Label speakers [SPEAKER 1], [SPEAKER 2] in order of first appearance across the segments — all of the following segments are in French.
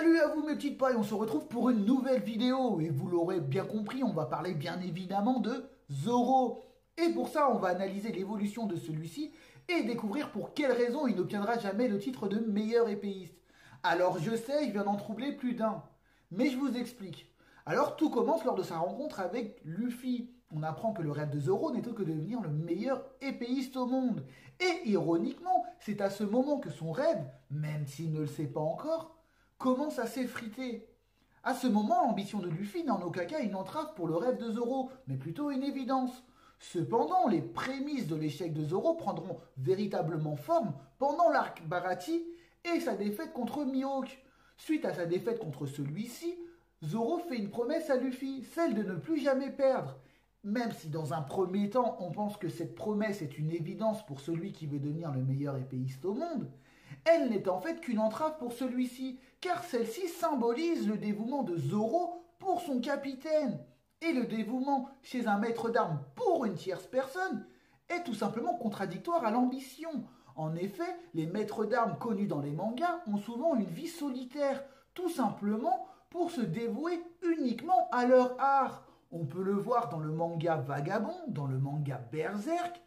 [SPEAKER 1] Salut à vous mes petites pailles, on se retrouve pour une nouvelle vidéo et vous l'aurez bien compris, on va parler bien évidemment de Zoro. Et pour ça, on va analyser l'évolution de celui-ci et découvrir pour quelles raisons il n'obtiendra jamais le titre de meilleur épéiste. Alors je sais, je viens d'en troubler plus d'un, mais je vous explique. Alors tout commence lors de sa rencontre avec Luffy. On apprend que le rêve de Zoro n'est autre que de devenir le meilleur épéiste au monde. Et ironiquement, c'est à ce moment que son rêve, même s'il ne le sait pas encore, commence à s'effriter. À ce moment, l'ambition de Luffy n'est en aucun cas une entrave pour le rêve de Zoro, mais plutôt une évidence. Cependant, les prémices de l'échec de Zoro prendront véritablement forme pendant l'arc Baratie et sa défaite contre Mihawk. Suite à sa défaite contre celui-ci, Zoro fait une promesse à Luffy, celle de ne plus jamais perdre. Même si dans un premier temps, on pense que cette promesse est une évidence pour celui qui veut devenir le meilleur épéiste au monde, elle n'est en fait qu'une entrave pour celui-ci, car celle-ci symbolise le dévouement de Zoro pour son capitaine. Et le dévouement chez un maître d'armes pour une tierce personne est tout simplement contradictoire à l'ambition. En effet, les maîtres d'armes connus dans les mangas ont souvent une vie solitaire, tout simplement pour se dévouer uniquement à leur art. On peut le voir dans le manga Vagabond, dans le manga Berserk,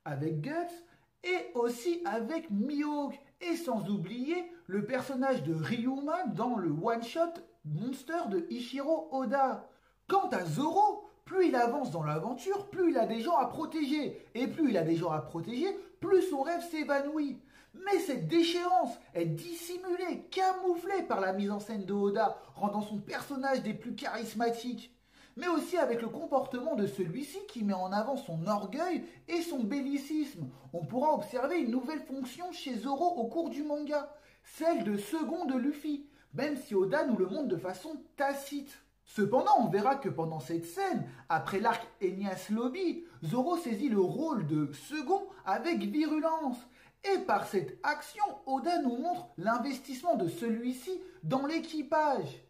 [SPEAKER 1] avec Guts, et aussi avec Mihawk, et sans oublier le personnage de Ryuma dans le one-shot Monster de Ichiro Oda. Quant à Zoro, plus il avance dans l'aventure, plus il a des gens à protéger. Et plus il a des gens à protéger, plus son rêve s'évanouit. Mais cette déchéance est dissimulée, camouflée par la mise en scène de Oda, rendant son personnage des plus charismatiques. Mais aussi avec le comportement de celui-ci qui met en avant son orgueil et son bellicisme. On pourra observer une nouvelle fonction chez Zoro au cours du manga, celle de second de Luffy, même si Oda nous le montre de façon tacite. Cependant, on verra que pendant cette scène, après l'arc Enies Lobby, Zoro saisit le rôle de second avec virulence. Et par cette action, Oda nous montre l'investissement de celui-ci dans l'équipage.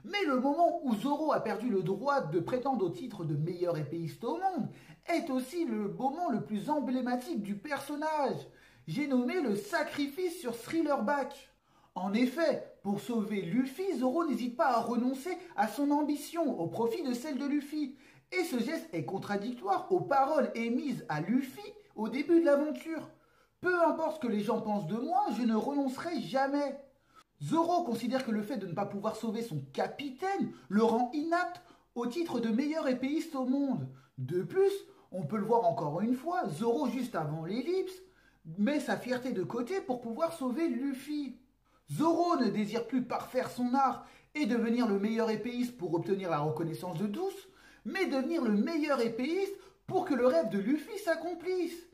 [SPEAKER 1] Mais le moment où Zoro a perdu le droit de prétendre au titre de meilleur épéiste au monde est aussi le moment le plus emblématique du personnage. J'ai nommé le sacrifice sur Thriller-Back. En effet, pour sauver Luffy, Zoro n'hésite pas à renoncer à son ambition au profit de celle de Luffy. Et ce geste est contradictoire aux paroles émises à Luffy au début de l'aventure. Peu importe ce que les gens pensent de moi, je ne renoncerai jamais. Zoro considère que le fait de ne pas pouvoir sauver son capitaine le rend inapte au titre de meilleur épéiste au monde. De plus, on peut le voir encore une fois, Zoro juste avant l'ellipse met sa fierté de côté pour pouvoir sauver Luffy. Zoro ne désire plus parfaire son art et devenir le meilleur épéiste pour obtenir la reconnaissance de tous, mais devenir le meilleur épéiste pour que le rêve de Luffy s'accomplisse.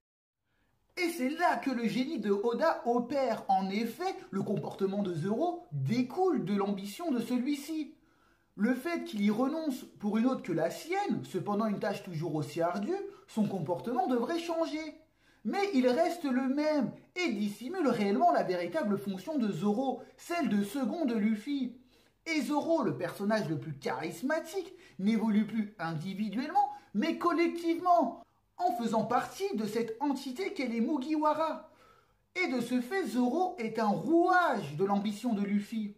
[SPEAKER 1] Et c'est là que le génie de Oda opère. En effet, le comportement de Zoro découle de l'ambition de celui-ci. Le fait qu'il y renonce pour une autre que la sienne, cependant une tâche toujours aussi ardue, son comportement devrait changer. Mais il reste le même et dissimule réellement la véritable fonction de Zoro, celle de second de Luffy. Et Zoro, le personnage le plus charismatique, n'évolue plus individuellement, mais collectivement, en faisant partie de cette entité qu'est les Mugiwara. Et de ce fait, Zoro est un rouage de l'ambition de Luffy.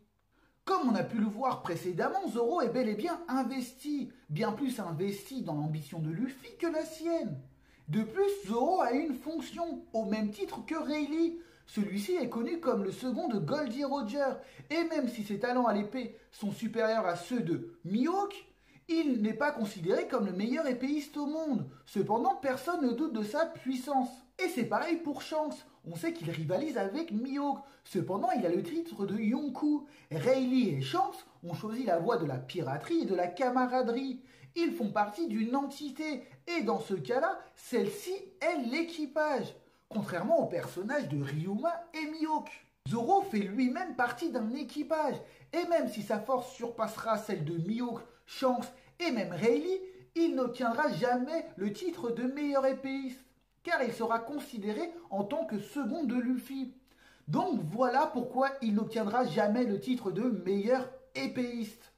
[SPEAKER 1] Comme on a pu le voir précédemment, Zoro est bel et bien investi, bien plus investi dans l'ambition de Luffy que la sienne. De plus, Zoro a une fonction, au même titre que Rayleigh. Celui-ci est connu comme le second de Goldie Roger, et même si ses talents à l'épée sont supérieurs à ceux de Mihawk, il n'est pas considéré comme le meilleur épéiste au monde. Cependant, personne ne doute de sa puissance. Et c'est pareil pour Shanks. On sait qu'il rivalise avec Mihawk. Cependant, il a le titre de Yonkou. Rayleigh et Shanks ont choisi la voie de la piraterie et de la camaraderie. Ils font partie d'une entité. Et dans ce cas-là, celle-ci est l'équipage. Contrairement au personnage de Ryuma et Mihawk. Zoro fait lui-même partie d'un équipage, et même si sa force surpassera celle de Mihawk, Shanks et même Rayleigh, il n'obtiendra jamais le titre de meilleur épéiste, car il sera considéré en tant que second de Luffy. Donc voilà pourquoi il n'obtiendra jamais le titre de meilleur épéiste.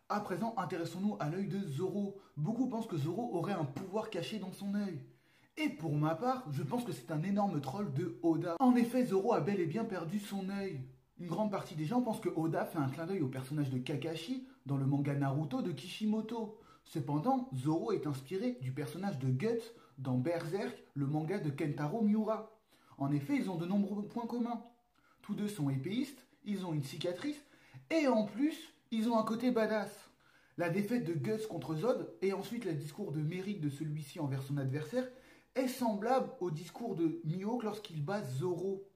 [SPEAKER 1] À présent, intéressons-nous à l'œil de Zoro. Beaucoup pensent que Zoro aurait un pouvoir caché dans son œil. Et pour ma part, je pense que c'est un énorme troll de Oda. En effet, Zoro a bel et bien perdu son œil. Une grande partie des gens pensent que Oda fait un clin d'œil au personnage de Kakashi dans le manga Naruto de Kishimoto. Cependant, Zoro est inspiré du personnage de Guts dans Berserk, le manga de Kentaro Miura. En effet, ils ont de nombreux points communs. Tous deux sont épéistes, ils ont une cicatrice, et en plus, ils ont un côté badass. La défaite de Guts contre Zod, et ensuite le discours de mérite de celui-ci envers son adversaire, est semblable au discours de Mihawk lorsqu'il bat Zoro.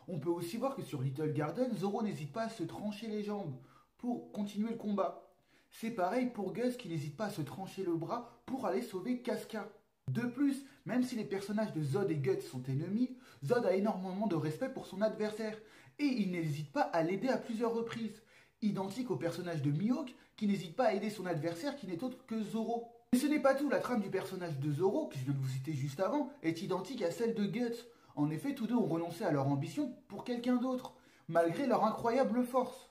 [SPEAKER 1] On peut aussi voir que sur Little Garden, Zoro n'hésite pas à se trancher les jambes pour continuer le combat. C'est pareil pour Gus qui n'hésite pas à se trancher le bras pour aller sauver Casca. De plus, même si les personnages de Zod et Guts sont ennemis, Zod a énormément de respect pour son adversaire et il n'hésite pas à l'aider à plusieurs reprises. Identique au personnage de Mihawk qui n'hésite pas à aider son adversaire qui n'est autre que Zoro. Mais ce n'est pas tout, la trame du personnage de Zoro, que je viens de vous citer juste avant, est identique à celle de Guts. En effet, tous deux ont renoncé à leur ambition pour quelqu'un d'autre, malgré leur incroyable force.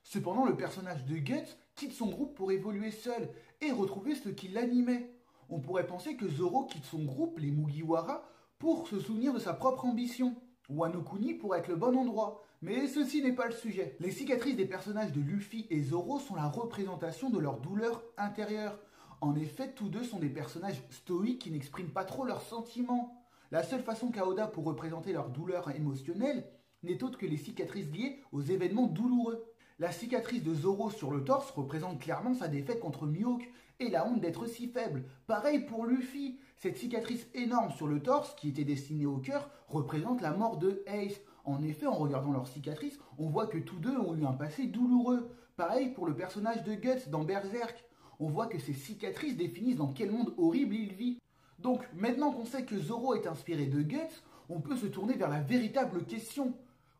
[SPEAKER 1] Cependant, le personnage de Guts quitte son groupe pour évoluer seul et retrouver ce qui l'animait. On pourrait penser que Zoro quitte son groupe, les Mugiwara, pour se souvenir de sa propre ambition. Wano Kuni pourrait être le bon endroit, mais ceci n'est pas le sujet. Les cicatrices des personnages de Luffy et Zoro sont la représentation de leur douleur intérieure. En effet, tous deux sont des personnages stoïques qui n'expriment pas trop leurs sentiments. La seule façon qu'a Oda pour représenter leur douleur émotionnelle n'est autre que les cicatrices liées aux événements douloureux. La cicatrice de Zoro sur le torse représente clairement sa défaite contre Mihawk et la honte d'être si faible. Pareil pour Luffy, cette cicatrice énorme sur le torse qui était destinée au cœur représente la mort de Ace. En effet, en regardant leurs cicatrices, on voit que tous deux ont eu un passé douloureux. Pareil pour le personnage de Guts dans Berserk. On voit que ces cicatrices définissent dans quel monde horrible il vit. Donc, maintenant qu'on sait que Zoro est inspiré de Guts, on peut se tourner vers la véritable question.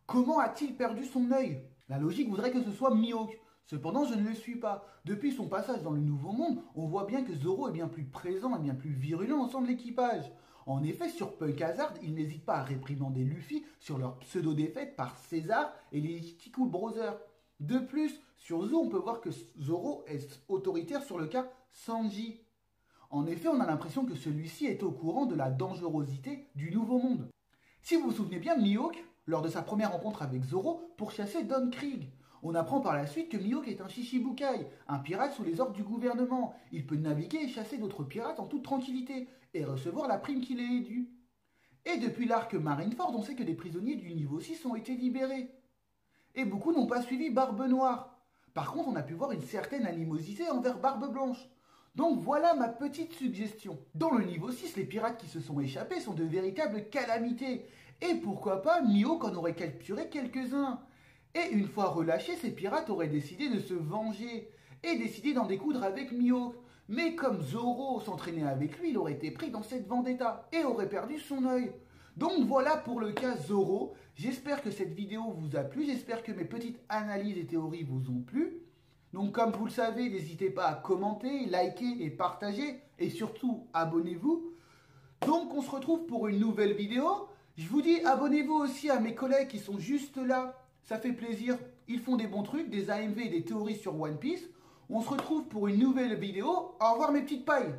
[SPEAKER 1] Comment a-t-il perdu son œil? La logique voudrait que ce soit Mihawk. Cependant, je ne le suis pas. Depuis son passage dans le Nouveau Monde, on voit bien que Zoro est bien plus présent et bien plus virulent au sein de l'équipage. En effet, sur Punk Hazard, il n'hésite pas à réprimander Luffy sur leur pseudo-défaite par César et les Tickle Brothers. De plus, sur Zou, on peut voir que Zoro est autoritaire sur le cas Sanji. En effet, on a l'impression que celui-ci est au courant de la dangerosité du Nouveau Monde. Si vous vous souvenez bien, Mihawk, lors de sa première rencontre avec Zoro, pourchassait Don Krieg. On apprend par la suite que Mihawk est un Shichibukai, un pirate sous les ordres du gouvernement. Il peut naviguer et chasser d'autres pirates en toute tranquillité, et recevoir la prime qui lui est due. Et depuis l'arc Marineford, on sait que des prisonniers du niveau 6 ont été libérés. Et beaucoup n'ont pas suivi Barbe Noire. Par contre, on a pu voir une certaine animosité envers Barbe Blanche. Donc voilà ma petite suggestion. Dans le niveau 6, les pirates qui se sont échappés sont de véritables calamités. Et pourquoi pas, Mihawk en aurait capturé quelques-uns. Et une fois relâchés, ces pirates auraient décidé de se venger. Et décidé d'en découdre avec Mihawk. Mais comme Zoro s'entraînait avec lui, il aurait été pris dans cette vendetta. Et aurait perdu son œil. Donc voilà pour le cas Zoro. J'espère que cette vidéo vous a plu. J'espère que mes petites analyses et théories vous ont plu. Donc comme vous le savez, n'hésitez pas à commenter, liker et partager. Et surtout, abonnez-vous. Donc on se retrouve pour une nouvelle vidéo. Je vous dis, abonnez-vous aussi à mes collègues qui sont juste là. Ça fait plaisir. Ils font des bons trucs, des AMV et des théories sur One Piece. On se retrouve pour une nouvelle vidéo. Au revoir mes petites pailles.